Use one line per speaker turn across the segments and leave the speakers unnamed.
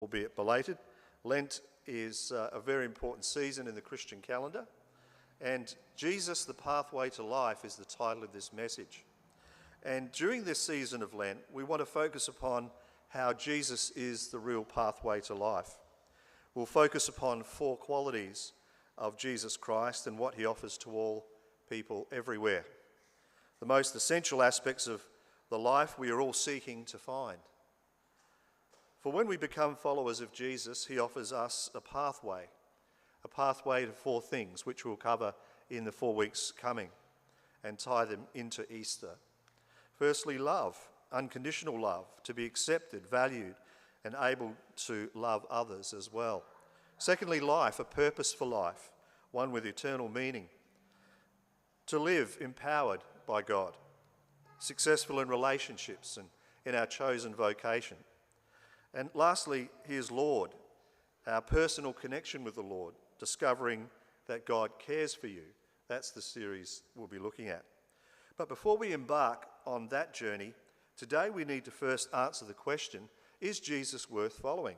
albeit belated. Lent is a very important season in the Christian calendar, and Jesus, the Pathway to Life, is the title of this message. And during this season of Lent, we want to focus upon how Jesus is the real pathway to life. We'll focus upon 4 qualities of Jesus Christ and what he offers to all people everywhere. The most essential aspects of the life we are all seeking to find. For when we become followers of Jesus, he offers us a pathway to 4 things, which we'll cover in the 4 weeks coming and tie them into Easter. Firstly, love, unconditional love, to be accepted, valued, and able to love others as well. Secondly, life, a purpose for life, one with eternal meaning. To live empowered by God, successful in relationships and in our chosen vocation. And lastly, he is Lord, our personal connection with the Lord, discovering that God cares for you. That's the series we'll be looking at. But before we embark on that journey, today we need to first answer the question, is Jesus worth following?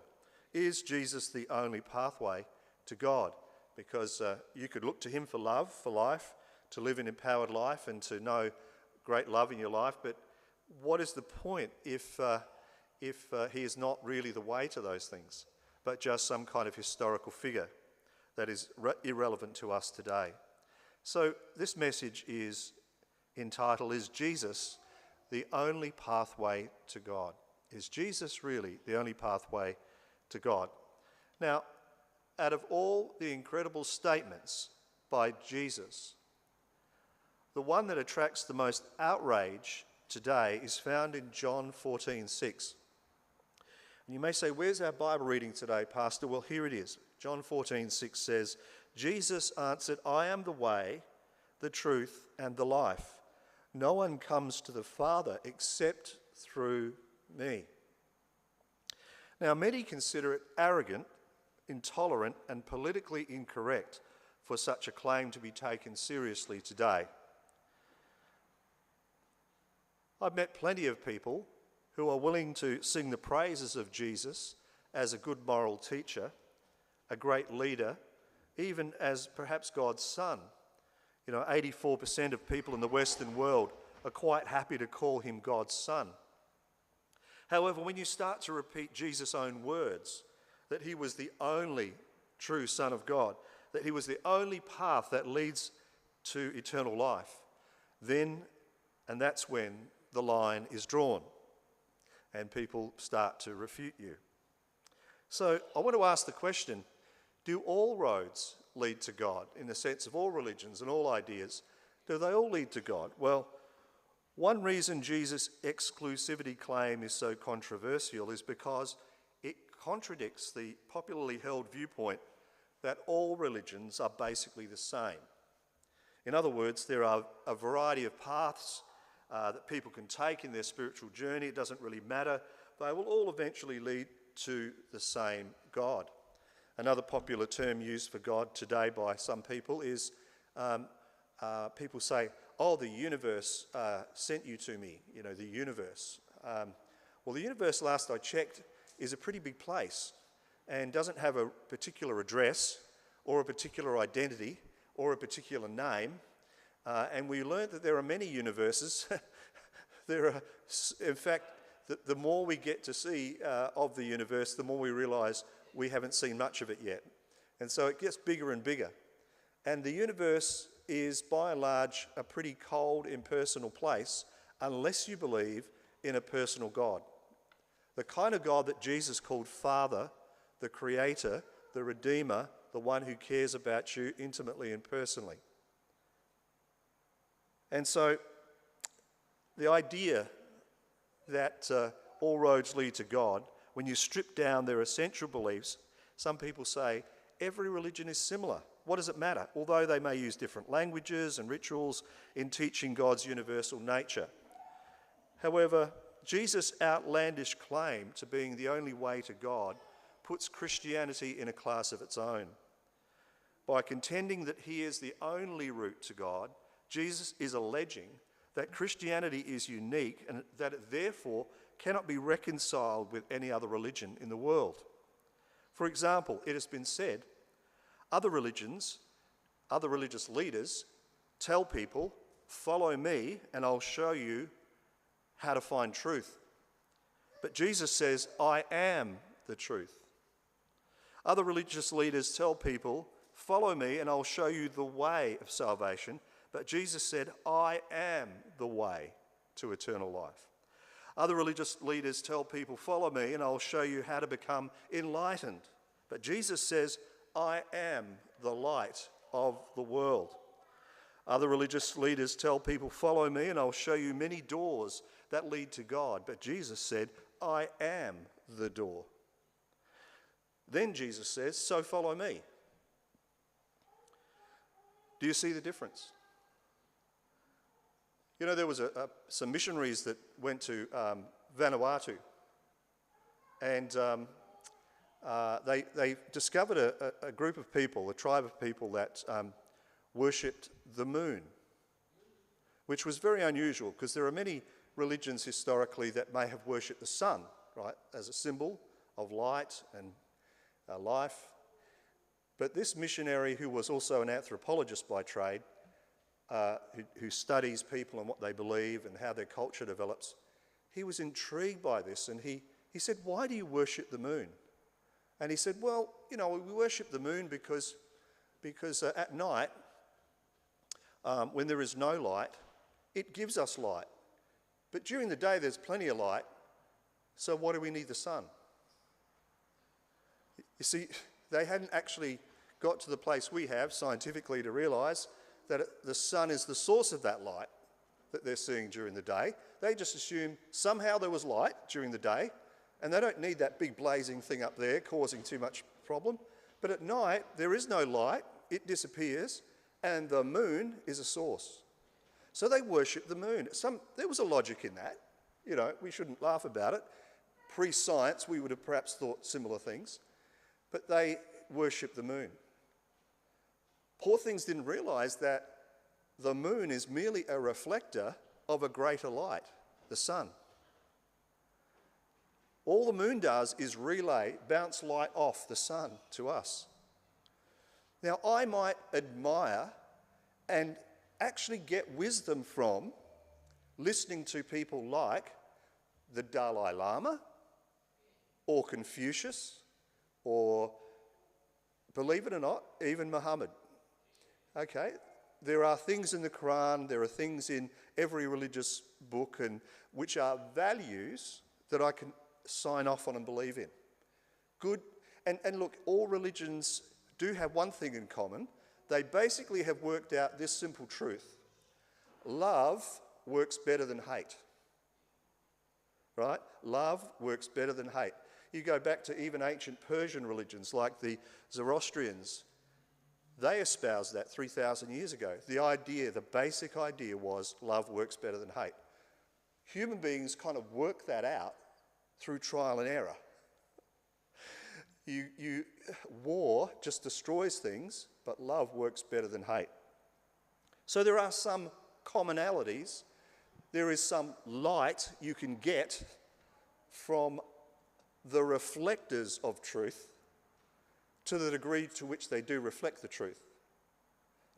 Is Jesus the only pathway to God? Because you could look to him for love, for life, to live an empowered life and to know great love in your life, but what is the point if he is not really the way to those things, but just some kind of historical figure that is irrelevant to us today? So this message is entitled, Is Jesus the only pathway to God? Is Jesus really the only pathway to God? Now, out of all the incredible statements by Jesus, the one that attracts the most outrage today is found in John 14:6. And you may say, where's our Bible reading today, Pastor? Well, here it is. John 14:6 says, Jesus answered, I am the way, the truth, and the life. No one comes to the Father except through me. Now, many consider it arrogant, intolerant, and politically incorrect for such a claim to be taken seriously today. I've met plenty of people who are willing to sing the praises of Jesus as a good moral teacher, a great leader, even as perhaps God's son. 84% of people in the Western world are quite happy to call him God's son. However, when you start to repeat Jesus' own words, that he was the only true Son of God, that he was the only path that leads to eternal life, then, and that's when the line is drawn and people start to refute you. So I want to ask the question, do all roads lead to God in the sense of all religions and all ideas? Do they all lead to God? Well, one reason Jesus' exclusivity claim is so controversial is because it contradicts the popularly held viewpoint that all religions are basically the same. In other words, there are a variety of paths that people can take in their spiritual journey. It doesn't really matter. They will all eventually lead to the same God. Another popular term used for God today by some people is, people say, oh, the universe sent you to me, the universe. Well, the universe, last I checked, is a pretty big place and doesn't have a particular address or a particular identity or a particular name. And we learned that there are many universes. In fact, the more we get to see of the universe, the more we realise we haven't seen much of it yet. And so it gets bigger and bigger. And the universe is, by and large, a pretty cold, impersonal place unless you believe in a personal God. The kind of God that Jesus called Father, the Creator, the Redeemer, the one who cares about you intimately and personally. And so the idea that all roads lead to God, when you strip down their essential beliefs, some people say every religion is similar. What does it matter? Although they may use different languages and rituals in teaching God's universal nature. However, Jesus' outlandish claim to being the only way to God puts Christianity in a class of its own. By contending that he is the only route to God, Jesus is alleging that Christianity is unique and that it therefore cannot be reconciled with any other religion in the world. For example, it has been said, other religious leaders tell people, follow me and I'll show you how to find truth. But Jesus says, I am the truth. Other religious leaders tell people, follow me and I'll show you the way of salvation. But Jesus said, I am the way to eternal life. Other religious leaders tell people, follow me and I'll show you how to become enlightened. But Jesus says, I am the light of the world. Other religious leaders tell people, follow me and I'll show you many doors that lead to God. But Jesus said, I am the door. Then Jesus says, so follow me. Do you see the difference? You know, there was some missionaries that went to Vanuatu, and they discovered a group of people, a tribe of people that worshipped the moon, which was very unusual because there are many religions historically that may have worshipped the sun, right, as a symbol of light and life. But this missionary, who was also an anthropologist by trade, who studies people and what they believe and how their culture develops, he was intrigued by this, and he said, why do you worship the moon? And he said, well, you know, we worship the moon because at night, when there is no light, it gives us light. But during the day, there's plenty of light, so why do we need the sun? You see, they hadn't actually got to the place we have scientifically to realise that the sun is the source of that light that they're seeing during the day. They just assume somehow there was light during the day, and they don't need that big blazing thing up there causing too much problem. But at night, there is no light, it disappears, and the moon is a source. So they worship the moon. There was a logic in that. You know, we shouldn't laugh about it. Pre-science, we would have perhaps thought similar things. But they worship the moon. Poor things didn't realise that the moon is merely a reflector of a greater light, the sun. All the moon does is bounce light off the sun to us. Now, I might admire and actually get wisdom from listening to people like the Dalai Lama or Confucius or, believe it or not, even Muhammad. Okay, there are things in the Quran, there are things in every religious book which are values that I can sign off on and believe in. Good, and look, all religions do have one thing in common. They basically have worked out this simple truth. Love works better than hate. Right? Love works better than hate. You go back to even ancient Persian religions like the Zoroastrians. They espoused that 3,000 years ago. The basic idea was love works better than hate. Human beings kind of work that out through trial and error. War just destroys things, but love works better than hate. So there are some commonalities. There is some light you can get from the reflectors of truth to the degree to which they do reflect the truth.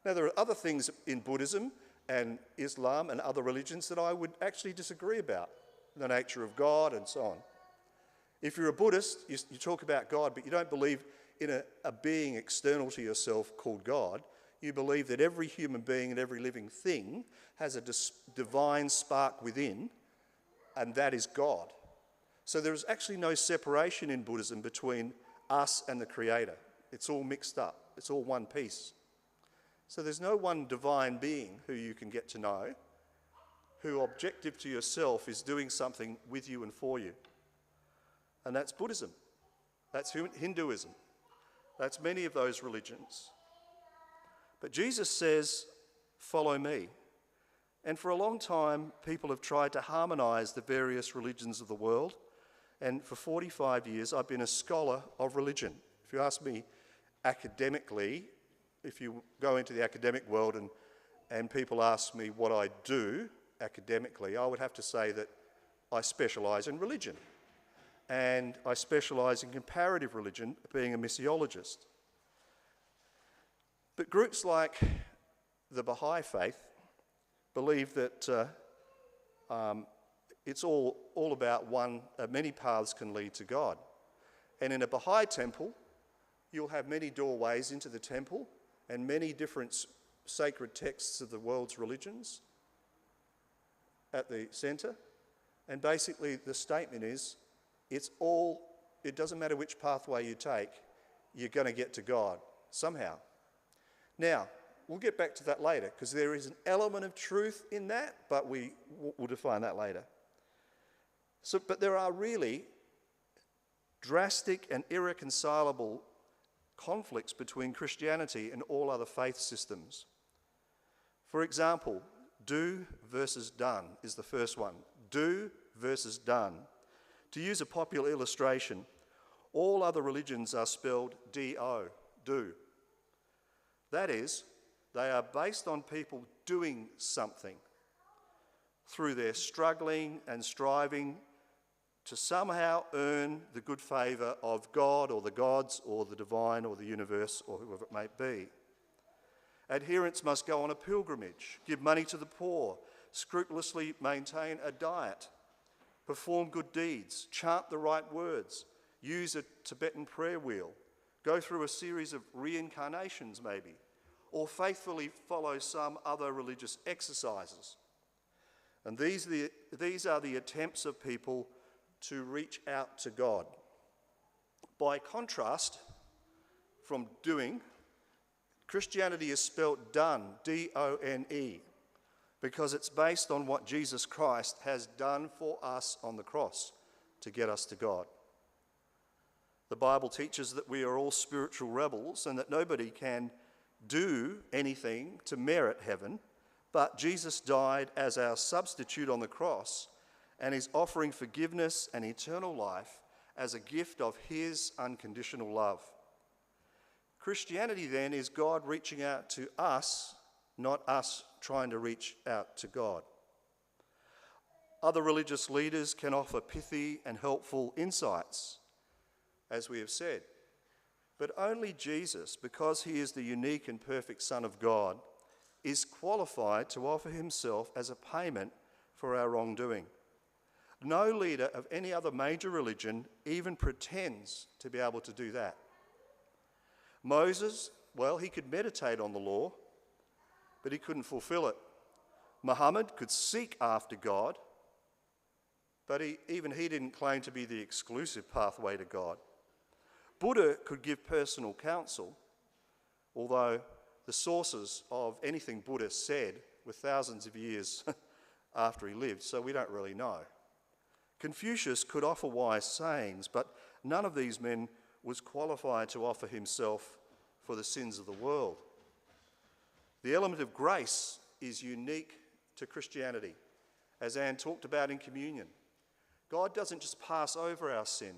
Now, there are other things in Buddhism and Islam and other religions that I would actually disagree about, the nature of God and so on. If you're a Buddhist, you talk about God, but you don't believe in a being external to yourself called God. You believe that every human being and every living thing has a divine spark within, and that is God. So there is actually no separation in Buddhism between us and the Creator. It's all mixed up. It's all one piece. So there's no one divine being who you can get to know, who objective to yourself is doing something with you and for you. And that's Buddhism. That's Hinduism. That's many of those religions. But Jesus says, follow me. And for a long time, people have tried to harmonise the various religions of the world. And for 45 years, I've been a scholar of religion. If you ask me academically, if you go into the academic world and people ask me what I do academically, I would have to say that I specialise in religion. and I specialise in comparative religion, being a missiologist. But groups like the Baha'i faith believe that it's all about one, many paths can lead to God. And in a Baha'i temple, you'll have many doorways into the temple and many different sacred texts of the world's religions at the centre. And basically the statement is, it doesn't matter which pathway you take, you're going to get to God somehow. Now, we'll get back to that later, because there is an element of truth in that, but we'll define that later. But there are really drastic and irreconcilable conflicts between Christianity and all other faith systems. For example, do versus done is the first one. Do versus done. To use a popular illustration, all other religions are spelled D-O, do. That is, they are based on people doing something through their struggling and striving to somehow earn the good favour of God or the gods or the divine or the universe or whoever it may be. Adherents must go on a pilgrimage, give money to the poor, scrupulously maintain a diet, perform good deeds, chant the right words, use a Tibetan prayer wheel, go through a series of reincarnations maybe, or faithfully follow some other religious exercises. And these are the attempts of people to reach out to God. By contrast, from doing, Christianity is spelt done, D-O-N-E, because it's based on what Jesus Christ has done for us on the cross to get us to God. The Bible teaches that we are all spiritual rebels and that nobody can do anything to merit heaven, but Jesus died as our substitute on the cross and is offering forgiveness and eternal life as a gift of his unconditional love. Christianity then is God reaching out to us, not us trying to reach out to God. Other religious leaders can offer pithy and helpful insights, as we have said, but only Jesus, because he is the unique and perfect Son of God, is qualified to offer himself as a payment for our wrongdoing. No leader of any other major religion even pretends to be able to do that. Moses, well, he could meditate on the law, but he couldn't fulfill it. Muhammad could seek after God, but even he didn't claim to be the exclusive pathway to God. Buddha could give personal counsel, although the sources of anything Buddha said were thousands of years after he lived, so we don't really know. Confucius could offer wise sayings, but none of these men was qualified to offer himself for the sins of the world. The element of grace is unique to Christianity, as Anne talked about in communion. God doesn't just pass over our sin.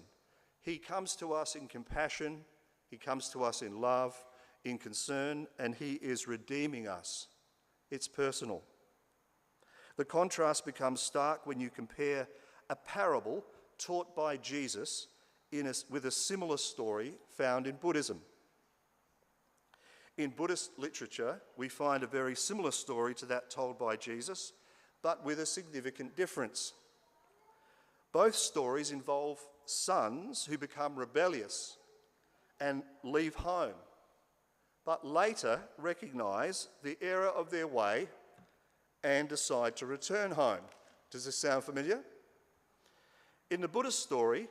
He comes to us in compassion, he comes to us in love, in concern, and he is redeeming us. It's personal. The contrast becomes stark when you compare a parable taught by Jesus with a similar story found in Buddhism. In Buddhist literature, we find a very similar story to that told by Jesus, but with a significant difference. Both stories involve sons who become rebellious and leave home, but later recognise the error of their way and decide to return home. Does this sound familiar? In the Buddhist story,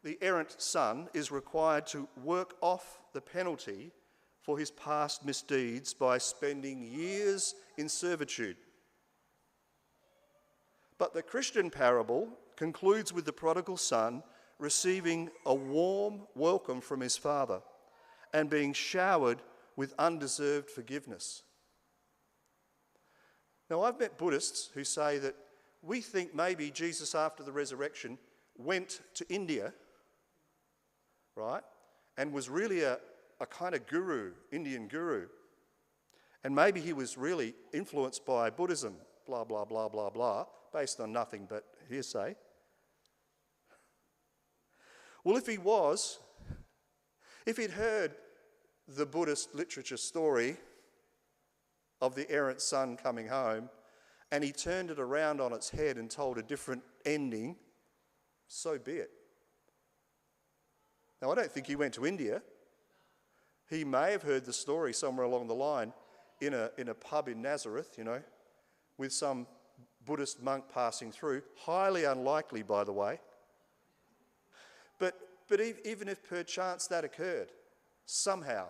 the errant son is required to work off the penalty for his past misdeeds by spending years in servitude. But the Christian parable concludes with the prodigal son receiving a warm welcome from his father and being showered with undeserved forgiveness. Now, I've met Buddhists who say that we think maybe Jesus, after the resurrection, went to India, right, and was really a kind of guru, Indian guru. And maybe he was really influenced by Buddhism, blah, blah, blah, blah, blah, based on nothing but hearsay. Well, if he'd heard the Buddhist literature story of the errant son coming home, and he turned it around on its head and told a different ending, so be it. Now, I don't think he went to India. He may have heard the story somewhere along the line in a pub in Nazareth, with some Buddhist monk passing through. Highly unlikely, by the way. But even if perchance that occurred, somehow,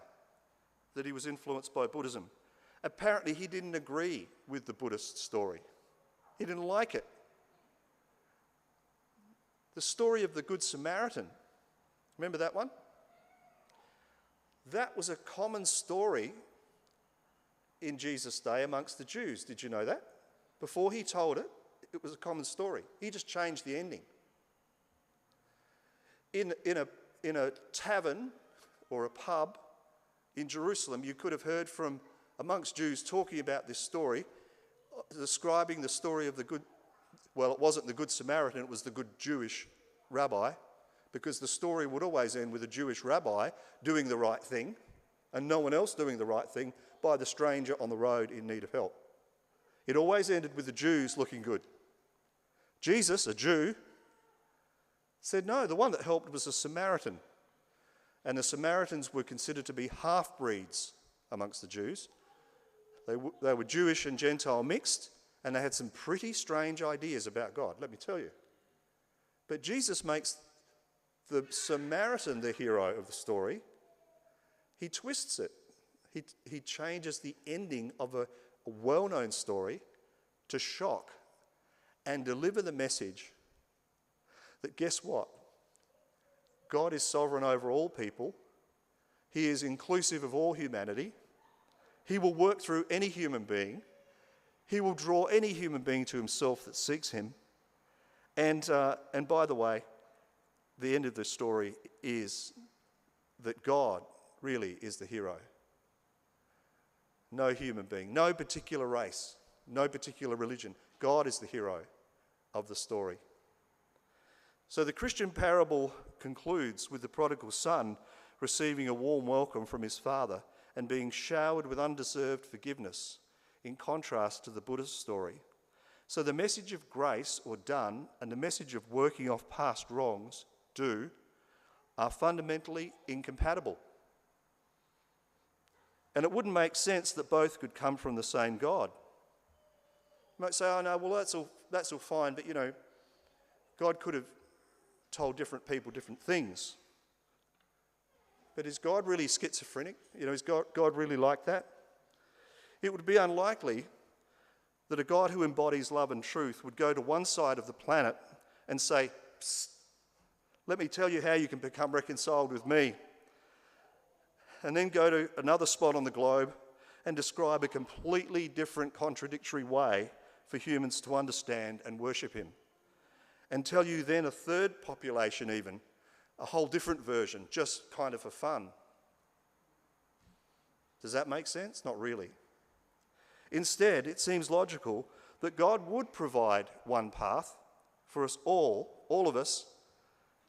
that he was influenced by Buddhism, apparently he didn't agree with the Buddhist story. He didn't like it. The story of the Good Samaritan, remember that one? That was a common story in Jesus' day amongst the Jews. Did you know that? Before he told it, it was a common story. He just changed the ending. In a tavern or a pub in Jerusalem, you could have heard from amongst Jews talking about this story, describing the story of it wasn't the Good Samaritan, it was the good Jewish rabbi, because the story would always end with a Jewish rabbi doing the right thing and no one else doing the right thing by the stranger on the road in need of help. It always ended with the Jews looking good. Jesus, a Jew, said no, the one that helped was a Samaritan. And the Samaritans were considered to be half-breeds amongst the Jews. They were Jewish and Gentile mixed, and they had some pretty strange ideas about God, let me tell you. But Jesus makes the Samaritan the hero of the story. He twists it. He changes the ending of a well-known story to shock and deliver the message that, guess what? God is sovereign over all people. He is inclusive of all humanity. He will work through any human being. He will draw any human being to himself that seeks him. And by the way, the end of the story is that God really is the hero. No human being, no particular race, no particular religion. God is the hero of the story. So the Christian parable concludes with the prodigal son receiving a warm welcome from his father and being showered with undeserved forgiveness, in contrast to the Buddhist story. So the message of grace, or done, and the message of working off past wrongs, do, are fundamentally incompatible. And it wouldn't make sense that both could come from the same God. You might say, oh no, well that's all fine, but God could have told different people different things. But is God really schizophrenic? Is God really like that? It would be unlikely that a God who embodies love and truth would go to one side of the planet and say, psst, let me tell you how you can become reconciled with me. And then go to another spot on the globe and describe a completely different, contradictory way for humans to understand and worship him. And tell you then a third population even, a whole different version, just kind of for fun. Does that make sense? Not really. Instead, it seems logical that God would provide one path for us all of us,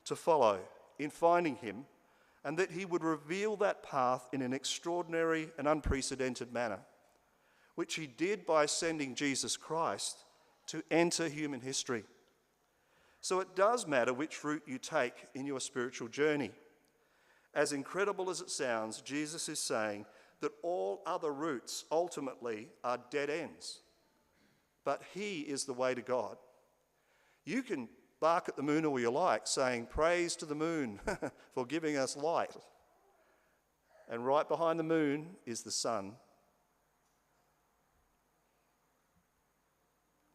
to follow in finding him, and that he would reveal that path in an extraordinary and unprecedented manner, which he did by sending Jesus Christ to enter human history. So it does matter which route you take in your spiritual journey. As incredible as it sounds, Jesus is saying that all other routes ultimately are dead ends. But he is the way to God. You can bark at the moon all you like, saying, praise to the moon for giving us light. And right behind the moon is the sun.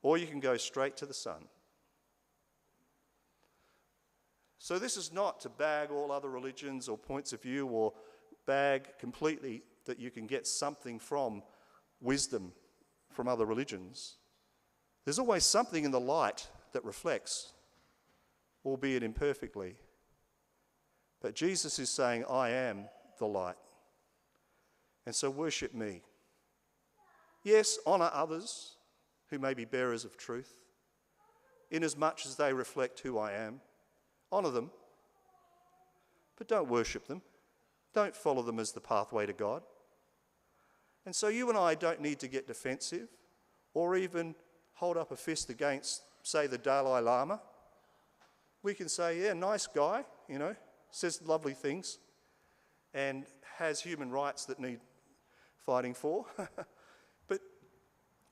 Or you can go straight to the sun. So this is not to bag all other religions or points of view, or bag completely that you can get something from wisdom from other religions. There's always something in the light that reflects, albeit imperfectly. But Jesus is saying, I am the light. And so worship me. Yes, honour others who may be bearers of truth, inasmuch as they reflect who I am. Honour them. but don't worship them. Don't follow them as the pathway to God. And so you and I don't need to get defensive or even hold up a fist against, say, the Dalai Lama. We can say, yeah, nice guy, says lovely things and has human rights that need fighting for. But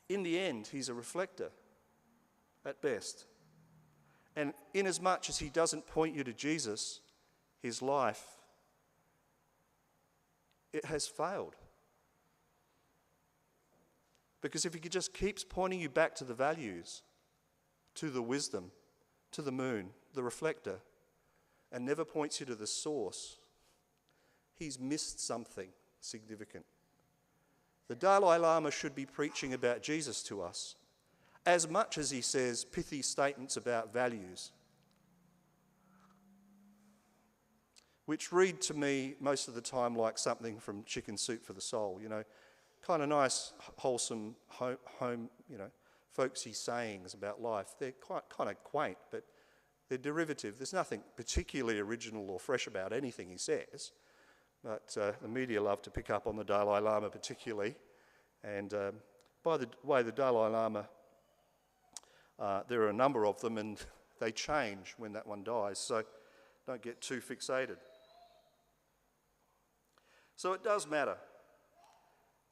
in the end, he's a reflector at best. And inasmuch as he doesn't point you to Jesus, his life, it has failed. Because if he just keeps pointing you back to the values, to the wisdom, to the moon, the reflector, and never points you to the source, he's missed something significant. The Dalai Lama should be preaching about Jesus to us as much as he says pithy statements about values, which read to me most of the time like something from Chicken Soup for the Soul, kind of nice, wholesome, home, folksy sayings about life. They're quite kind of quaint, but they're derivative. There's nothing particularly original or fresh about anything he says. But the media love to pick up on the Dalai Lama particularly. And by the way, the Dalai Lama, there are a number of them and they change when that one dies. So don't get too fixated. So it does matter.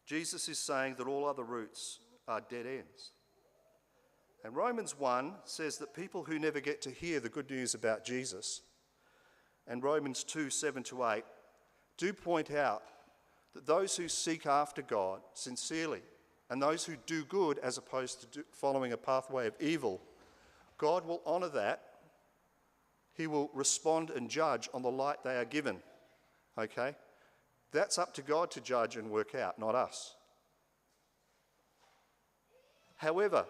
Jesus is saying that all other routes are dead ends. And Romans 1 says that people who never get to hear the good news about Jesus, and Romans 2, 7-8, do point out that those who seek after God sincerely, and those who do good as opposed to following a pathway of evil, God will honour that. He will respond and judge on the light they are given. Okay? That's up to God to judge and work out, not us. However,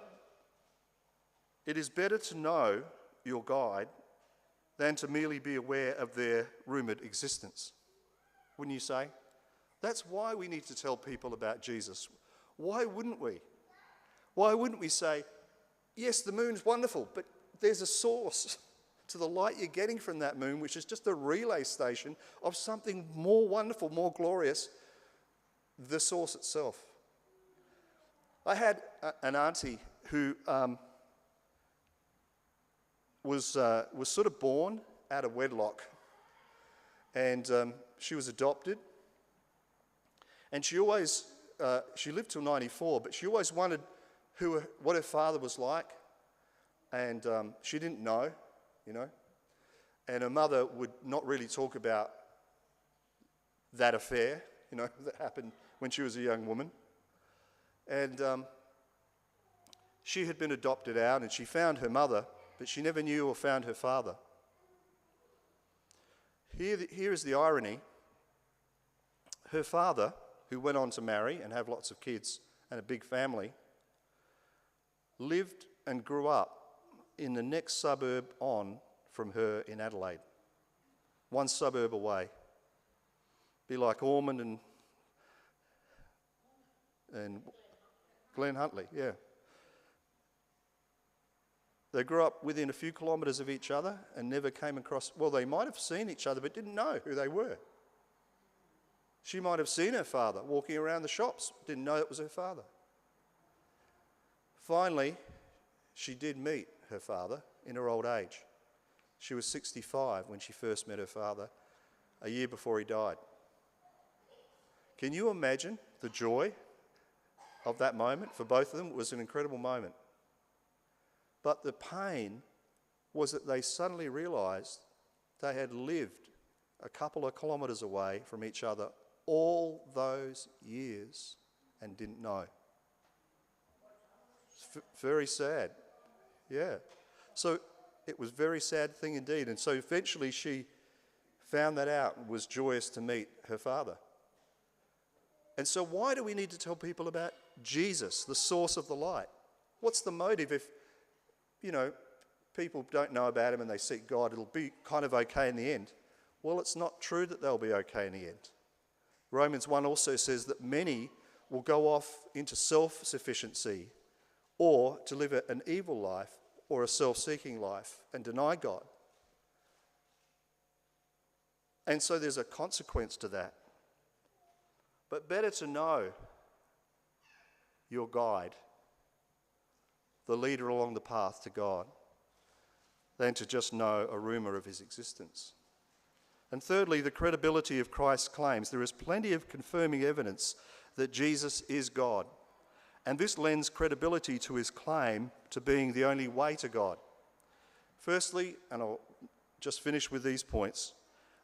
it is better to know your guide than to merely be aware of their rumoured existence. Wouldn't you say? That's why we need to tell people about Jesus. Why wouldn't we? Why wouldn't we say, yes, the moon's wonderful, but there's a source to the light you're getting from that moon, which is just a relay station of something more wonderful, more glorious, the source itself. I had an auntie who was sort of born out of wedlock, and she was adopted, and she always she lived till 94, but she always wondered what her father was like, and she didn't know, and her mother would not really talk about that affair, that happened when she was a young woman, and she had been adopted out, and she found her mother, but she never knew or found her father. Here is the irony. Her father, who went on to marry and have lots of kids and a big family, lived and grew up in the next suburb on from her in Adelaide. One suburb away. Be like Ormond and Glen Huntly, yeah. They grew up within a few kilometres of each other and never came across, well, they might have seen each other but didn't know who they were. She might have seen her father walking around the shops, didn't know it was her father. Finally, she did meet her father in her old age. She was 65 when she first met her father, a year before he died. Can you imagine the joy of that moment? For both of them, it was an incredible moment. But the pain was that they suddenly realised they had lived a couple of kilometres away from each other all those years and didn't know. It's very sad. Yeah. So it was a very sad thing indeed. And so eventually she found that out and was joyous to meet her father. And so why do we need to tell people about Jesus, the source of the light? What's the motive if, people don't know about him and they seek God, it'll be kind of okay in the end? Well, it's not true that they'll be okay in the end. Romans 1 also says that many will go off into self-sufficiency or to live an evil life or a self-seeking life and deny God. And so there's a consequence to that. But better to know your guide, the leader along the path to God, than to just know a rumour of his existence. And thirdly, the credibility of Christ's claims. There is plenty of confirming evidence that Jesus is God. And this lends credibility to his claim to being the only way to God. Firstly, and I'll just finish with these points,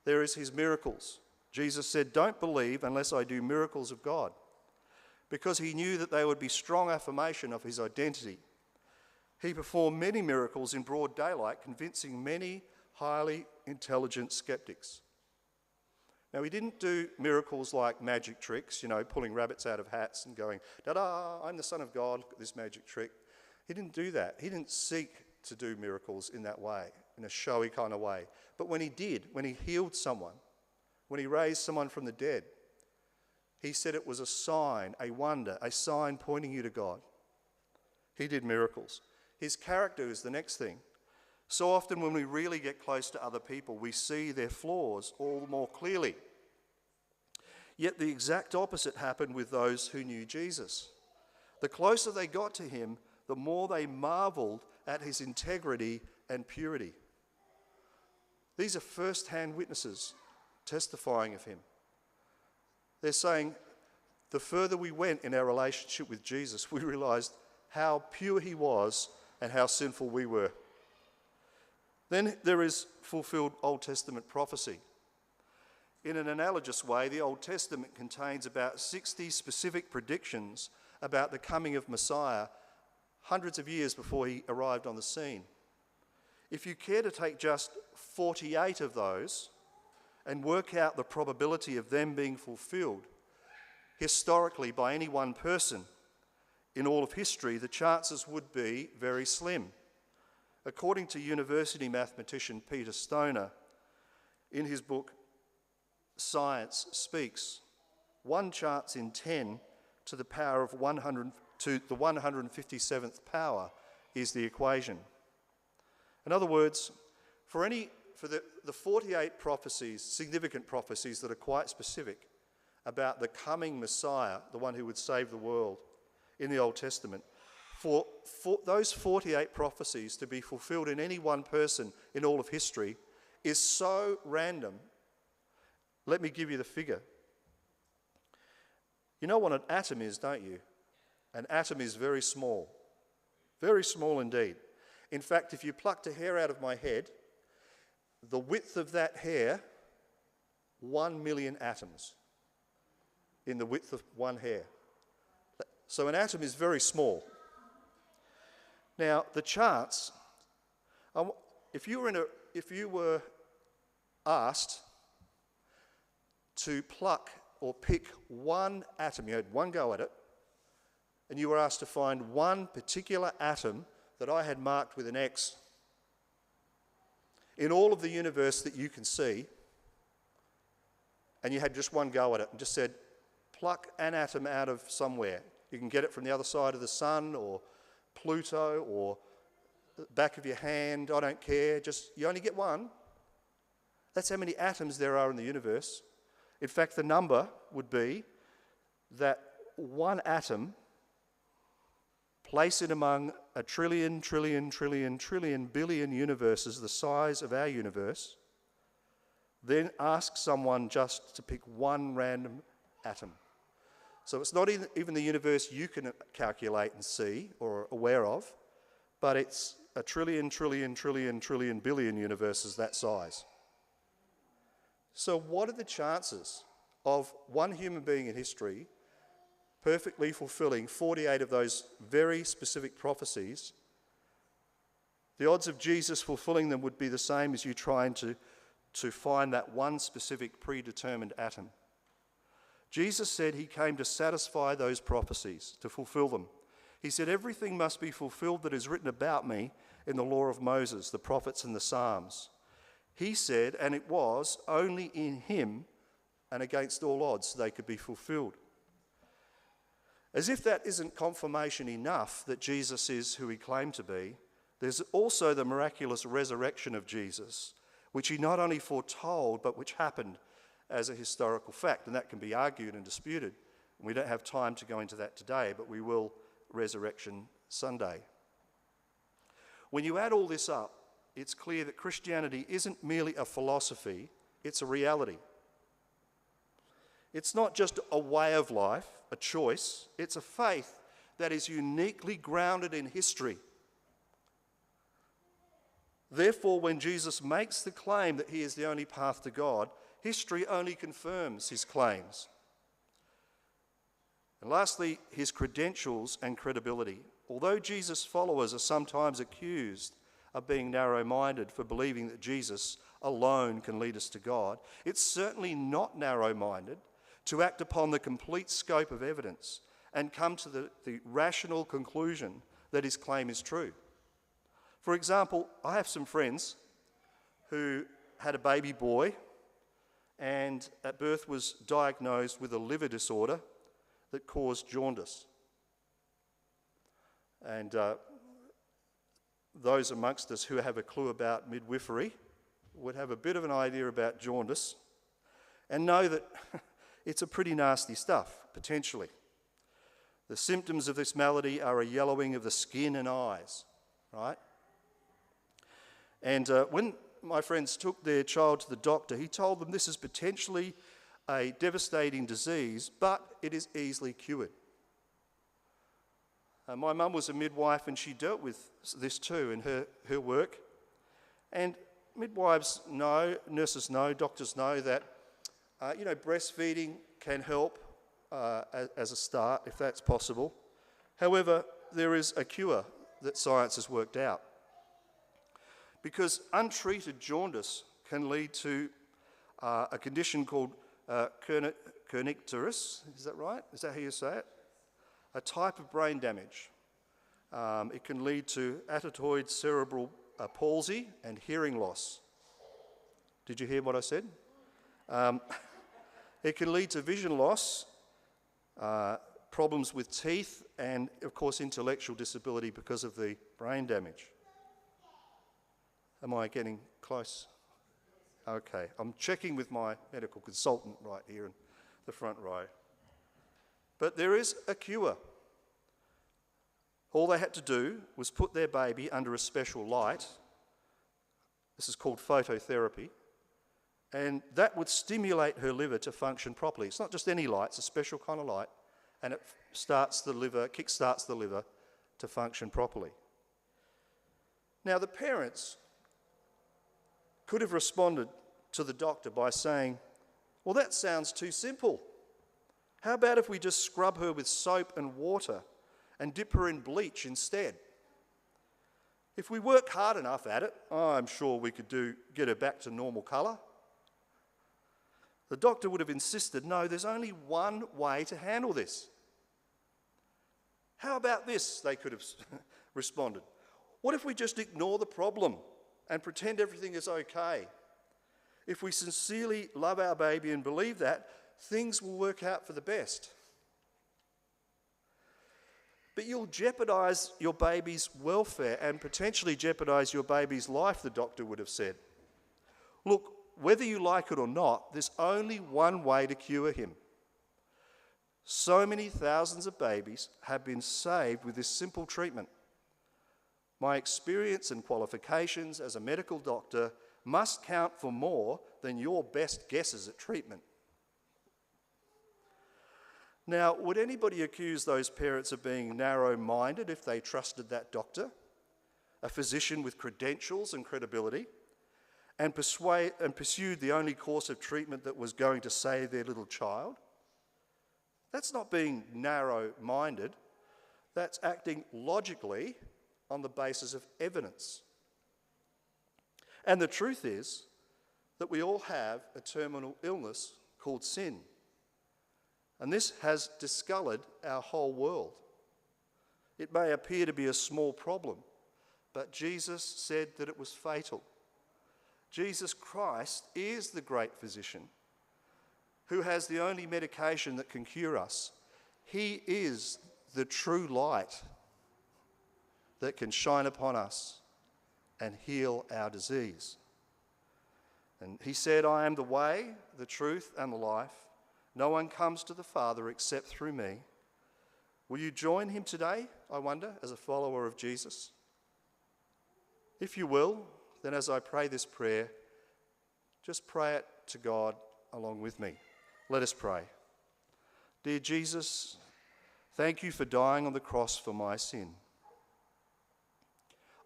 there is his miracles. Jesus said, "Don't believe unless I do miracles of God," because he knew that they would be strong affirmation of his identity. He performed many miracles in broad daylight, convincing many highly intelligent skeptics. Now, he didn't do miracles like magic tricks, pulling rabbits out of hats and going, "Ta-da, I'm the Son of God, look at this magic trick." He didn't do that. He didn't seek to do miracles in that way, in a showy kind of way. But when he did, when he healed someone, when he raised someone from the dead, he said it was a sign, a wonder, a sign pointing you to God. He did miracles. His character is the next thing. So often when we really get close to other people, we see their flaws all the more clearly. Yet the exact opposite happened with those who knew Jesus. The closer they got to him, the more they marveled at his integrity and purity. These are first-hand witnesses testifying of him. They're saying, the further we went in our relationship with Jesus, we realized how pure he was and how sinful we were. Then there is fulfilled Old Testament prophecy. In an analogous way, the Old Testament contains about 60 specific predictions about the coming of Messiah hundreds of years before he arrived on the scene. If you care to take just 48 of those and work out the probability of them being fulfilled historically by any one person in all of history, the chances would be very slim. According to university mathematician Peter Stoner, in his book Science Speaks, one chance in 10 to the power of 100 to the 157th power is the equation. In other words, for the 48 prophecies, significant prophecies that are quite specific about the coming Messiah, the one who would save the world in the Old Testament, for those 48 prophecies to be fulfilled in any one person in all of history is so random. Let me give you the figure. You know what an atom is, don't you? An atom is very small indeed. In fact, if you plucked a hair out of my head, the width of that hair, 1 million atoms in the width of one hair. So an atom is very small. Now, the chance, if you were asked to pluck or pick one atom, you had one go at it, and you were asked to find one particular atom that I had marked with an X in all of the universe that you can see, and you had just one go at it and just said, pluck an atom out of somewhere. You can get it from the other side of the sun or Pluto or the back of your hand, I don't care, you only get one. That's how many atoms there are in the universe. In fact, the number would be that one atom, place it among a trillion billion universes the size of our universe, then ask someone just to pick one random atom. So it's not even the universe you can calculate and see or aware of, but it's a trillion billion universes that size. So what are the chances of one human being in history perfectly fulfilling 48 of those very specific prophecies? The odds of Jesus fulfilling them would be the same as you trying to find that one specific predetermined atom. Jesus said he came to satisfy those prophecies, to fulfill them. He said, everything must be fulfilled that is written about me in the law of Moses, the prophets and the Psalms. He said, and it was only in him and against all odds they could be fulfilled. As if that isn't confirmation enough that Jesus is who he claimed to be, there's also the miraculous resurrection of Jesus, which he not only foretold, but which happened as a historical fact, and that can be argued and disputed. We don't have time to go into that today, but we will Resurrection Sunday. When you add all this up, it's clear that Christianity isn't merely a philosophy, it's a reality. It's not just a way of life, a choice, it's a faith that is uniquely grounded in history. Therefore, when Jesus makes the claim that he is the only path to God, history only confirms his claims. And lastly, his credentials and credibility. Although Jesus' followers are sometimes accused of being narrow-minded for believing that Jesus alone can lead us to God, it's certainly not narrow-minded to act upon the complete scope of evidence and come to the rational conclusion that his claim is true. For example, I have some friends who had a baby boy and at birth was diagnosed with a liver disorder that caused jaundice. And those amongst us who have a clue about midwifery would have a bit of an idea about jaundice and know that it's a pretty nasty stuff, potentially. The symptoms of this malady are a yellowing of the skin and eyes, right? And when my friends took their child to the doctor, he told them this is potentially a devastating disease, but it is easily cured. My mum was a midwife and she dealt with this too in her work. And midwives know, nurses know, doctors know that breastfeeding can help as a start if that's possible. However, there is a cure that science has worked out. Because untreated jaundice can lead to a condition called kernicterus, is that right? Is that how you say it? A type of brain damage. It can lead to attitoid cerebral palsy and hearing loss. Did you hear what I said? It can lead to vision loss, problems with teeth, and of course intellectual disability because of the brain damage. Am I getting close? Okay, I'm checking with my medical consultant right here in the front row. But there is a cure. All they had to do was put their baby under a special light. This is called phototherapy. And that would stimulate her liver to function properly. It's not just any light, it's a special kind of light. And it kickstarts the liver to function properly. Now the parents could have responded to the doctor by saying, well, that sounds too simple. How about if we just scrub her with soap and water and dip her in bleach instead? If we work hard enough at it, I'm sure we could get her back to normal colour. The doctor would have insisted, no, there's only one way to handle this. How about this, they could have responded. What if we just ignore the problem and pretend everything is okay? If we sincerely love our baby and believe that, things will work out for the best. But you'll jeopardise your baby's welfare and potentially jeopardise your baby's life, the doctor would have said. Look, whether you like it or not, there's only one way to cure him. So many thousands of babies have been saved with this simple treatment. My experience and qualifications as a medical doctor must count for more than your best guesses at treatment. Now, would anybody accuse those parents of being narrow-minded if they trusted that doctor, a physician with credentials and credibility, and pursued the only course of treatment that was going to save their little child? That's not being narrow-minded. That's acting logically on the basis of evidence. And the truth is that we all have a terminal illness called sin. And this has discoloured our whole world. It may appear to be a small problem, but Jesus said that it was fatal. Jesus Christ is the great physician who has the only medication that can cure us. He is the true light that can shine upon us and heal our disease. And he said, I am the way, the truth, and the life. No one comes to the Father except through me. Will you join him today, I wonder, as a follower of Jesus? If you will, then as I pray this prayer, just pray it to God along with me. Let us pray. Dear Jesus, thank you for dying on the cross for my sin.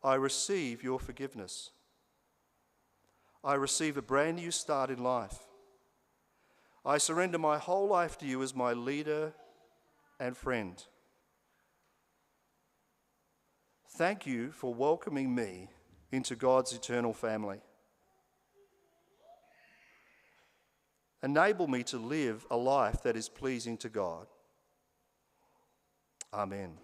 I receive your forgiveness. I receive a brand new start in life. I surrender my whole life to you as my leader and friend. Thank you for welcoming me into God's eternal family. Enable me to live a life that is pleasing to God. Amen.